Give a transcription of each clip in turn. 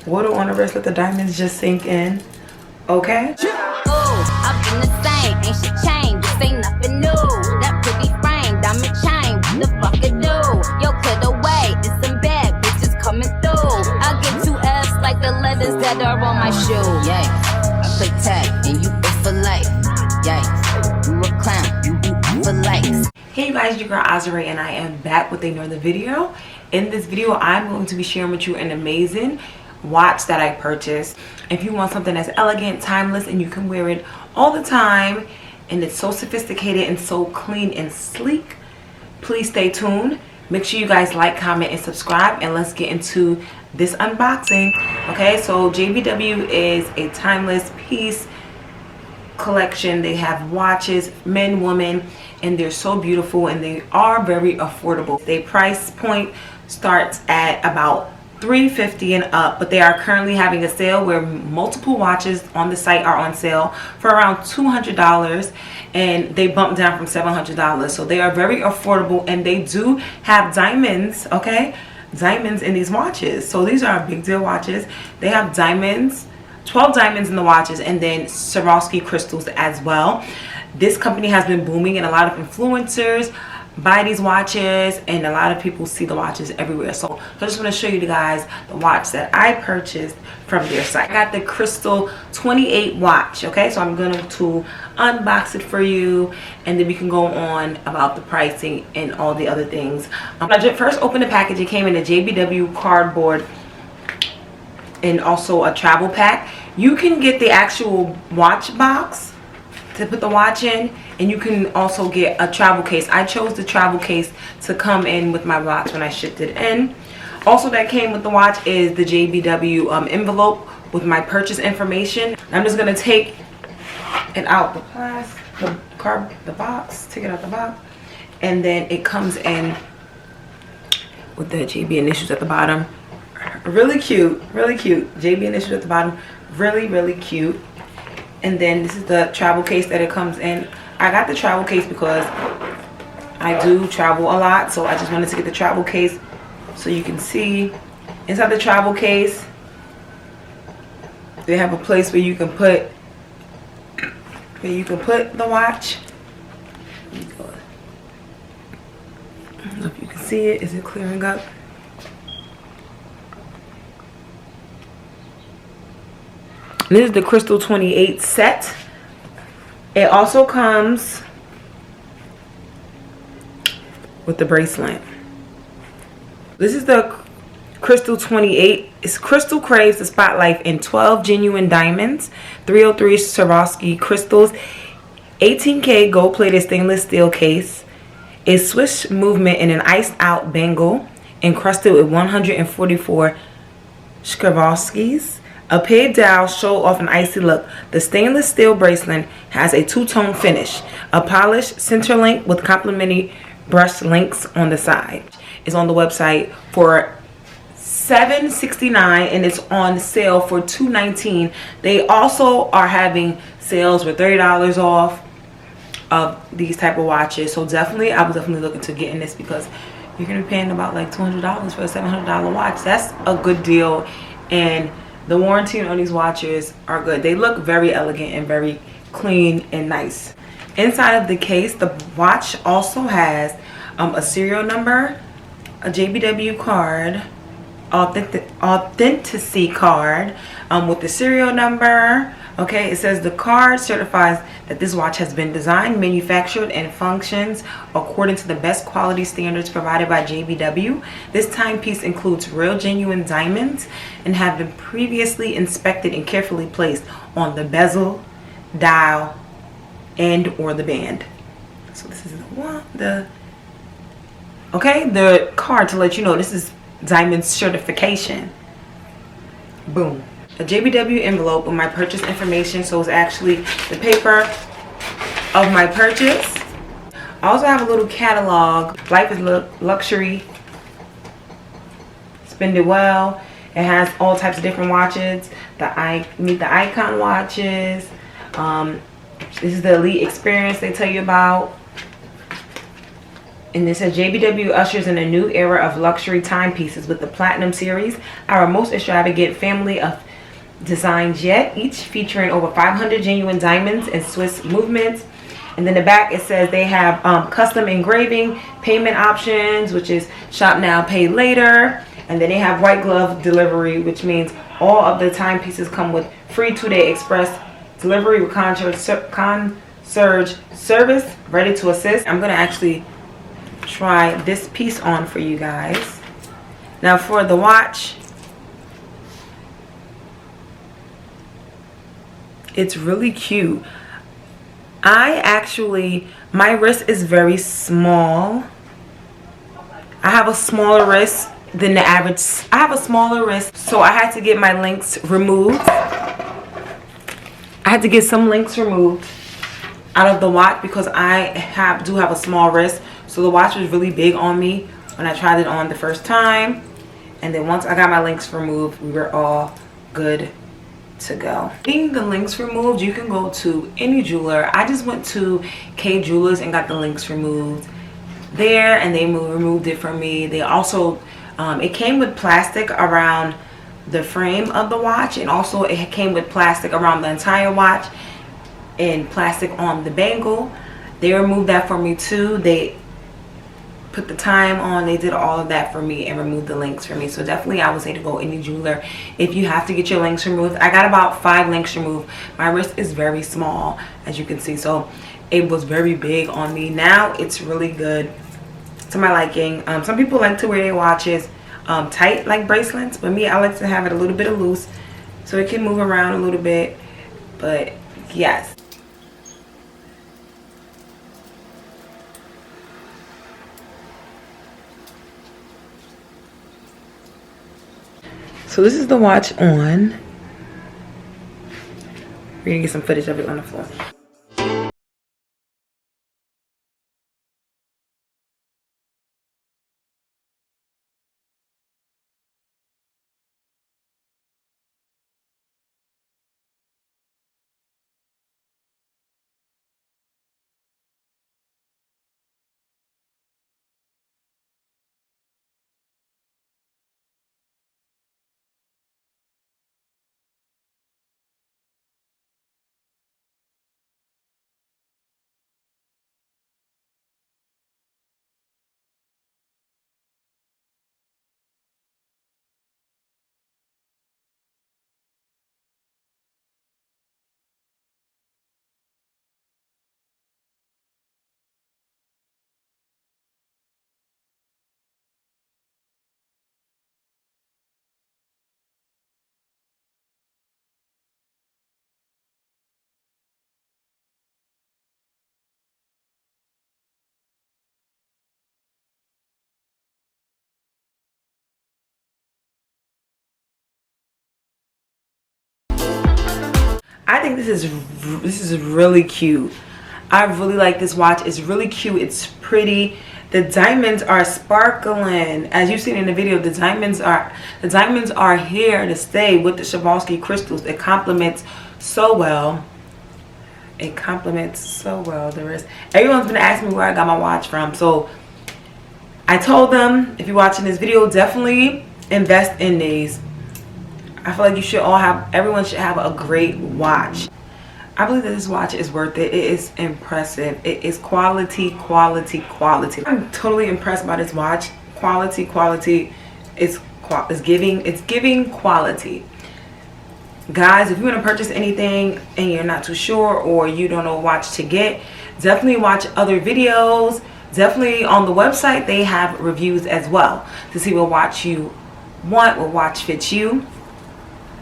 Water on the wrist, let the diamonds just sink in. Okay? I've been the same, ain't shit changed, this ain't nothing new. That pretty frame, diamond chain, what the fuck it do? Yo, clear the way, it's some bad bitches coming through. I get 2 F's like the letters that are on my shoe. Yikes, I play tag and you in for life. Yikes, you a clown, you for likes. Hey you guys, your girl Azure, and I am back with another video. In this video, I'm going to be sharing with you an amazing watch that I purchased. If you want something that's elegant, timeless, and you can wear it all the time, and it's so sophisticated and so clean and sleek, please stay tuned. Make sure you guys like, comment, and subscribe, and let's get into this unboxing. Okay, so j.b.w is a timeless piece collection. They have watches, men, women, and they're so beautiful, and they are very affordable. Their price point starts at about $350 and up, but they are currently having a sale where multiple watches on the site are on sale for around $200, and they bumped down from $700. So they are very affordable, and they do have diamonds, okay, diamonds in these watches. So these are big deal watches. They have diamonds, 12 diamonds in the watches, and then Swarovski crystals as well. This company has been booming, and a lot of influencers buy these watches, and a lot of people see the watches everywhere. So I just want to show you guys the watch that I purchased from their site. I got the Cristal 28 watch. Okay, so I'm going to unbox it for you, and then we can go on about the pricing and all the other things. When I first opened the package, it came in a j.b.w cardboard and also a travel pack. You can get the actual watch box to put the watch in, and you can also get a travel case. I chose the travel case to come in with my watch when I shipped it in. Also that came with the watch is the j.b.w envelope with my purchase information. I'm just gonna take it out the box, take it out the box, and then it comes in with the JB initials at the bottom. Really cute, really cute. JB initials at the bottom, really cute. And then this is the travel case that it comes in. I got the travel case because I do travel a lot, so I just wanted to get the travel case so you can see inside the travel case. They have a place where you can put the watch. I don't know if you can see it. Is it clearing up? This is the Cristal 28 set. It also comes with the bracelet. This is the Cristal 28. It's Cristal craves the spotlight in 12 genuine diamonds, 303 Swarovski crystals, 18K gold-plated stainless steel case, a swish movement in an iced-out bangle encrusted with 144 Swarovskis. A paid dial show off an icy look. The stainless steel bracelet has a two-tone finish. A polished center link with complementary brushed links on the side. It's on the website for $769, and it's on sale for $219. They also are having sales with $30 off of these type of watches. So definitely, I was definitely looking to getting this because you're gonna be paying about like $200 for a $700 watch. That's a good deal, and the warranty on these watches are good. They look very elegant and very clean and nice. Inside of the case, the watch also has a serial number, a j.b.w card, authenticity card with the serial number. Okay, it says the card certifies that this watch has been designed, manufactured, and functions according to the best quality standards provided by j.b.w. This timepiece includes real genuine diamonds and have been previously inspected and carefully placed on the bezel, dial, and or the band. So this is the card to let you know this is diamond certification. Boom. A j.b.w envelope with my purchase information, so it's actually the paper of my purchase. I also have a little catalog. Life is luxury, spend it well. It has all types of different watches. The icon watches. This is the elite experience they tell you about. And it says j.b.w ushers in a new era of luxury timepieces with the Platinum Series, our most extravagant family of designs yet, each featuring over 500 genuine diamonds and Swiss movements. And then the back, it says they have custom engraving, payment options, which is shop now, pay later. And then they have white glove delivery, which means all of the timepieces come with free 2-day express delivery with concierge service, ready to assist. I'm gonna actually try this piece on for you guys. Now for the watch, it's really cute. My wrist is very small. I have a smaller wrist than the average. I have a smaller wrist, so I had to get my links removed. I had to get some links removed out of the watch because I do have a small wrist. So the watch was really big on me when I tried it on the first time. And then once I got my links removed, we were all good to go. Getting the links removed, you can go to any jeweler. I just went to K Jewelers and got the links removed there, and they removed it for me. They also, it came with plastic around the frame of the watch, and also it came with plastic around the entire watch and plastic on the bangle. They removed that for me too. They put the time on, they did all of that for me and removed the links for me. So definitely I would say to go any jeweler if you have to get your links removed. I got about 5 links removed. My wrist is very small, as you can see, so it was very big on me. Now it's really good to my liking. Some people like to wear their watches tight like bracelets, but me, I like to have it a little bit of loose so it can move around a little bit. But yes, so this is the watch on. We're gonna get some footage of it on the floor. I think this is really cute. I really like this watch. It's really cute. It's pretty. The diamonds are sparkling. As you've seen in the video, the diamonds are here to stay with the Swarovski crystals. It complements so well. It complements so well. Everyone's been asking me where I got my watch from. So I told them, if you're watching this video, definitely invest in these. I feel like you should everyone should have a great watch. I believe that this watch is worth it. It is impressive. It is quality, quality, quality. I'm totally impressed by this watch. Quality, quality. It's giving quality. Guys, if you want to purchase anything and you're not too sure or you don't know what watch to get, definitely watch other videos. Definitely on the website they have reviews as well to see what watch you want, what watch fits you.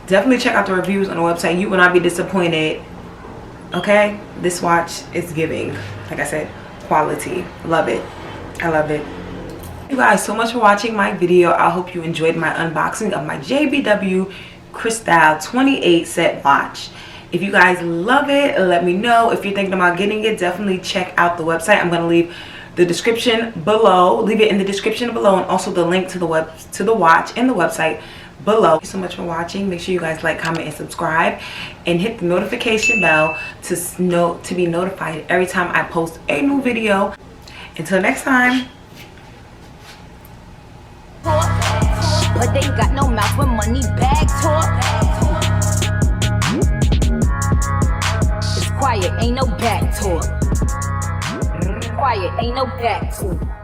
Definitely check out the reviews on the website. You will not be disappointed. Okay, this watch is giving, like I said, quality. Love it. I love it. Thank you guys so much for watching my video. I hope you enjoyed my unboxing of my j.b.w Cristal 28 set watch. If you guys love it, let me know. If you're thinking about getting it, definitely check out the website. I'm going to leave the description below. Leave it in the description below, and also the link to the watch and the website below. Thank you so much for watching. Make sure you guys like, comment, and subscribe, and hit the notification bell to be notified every time I post a new video. Until next time, but they got no mouth when money bag talk. It's quiet, ain't no back talk. Quiet, ain't no back talk.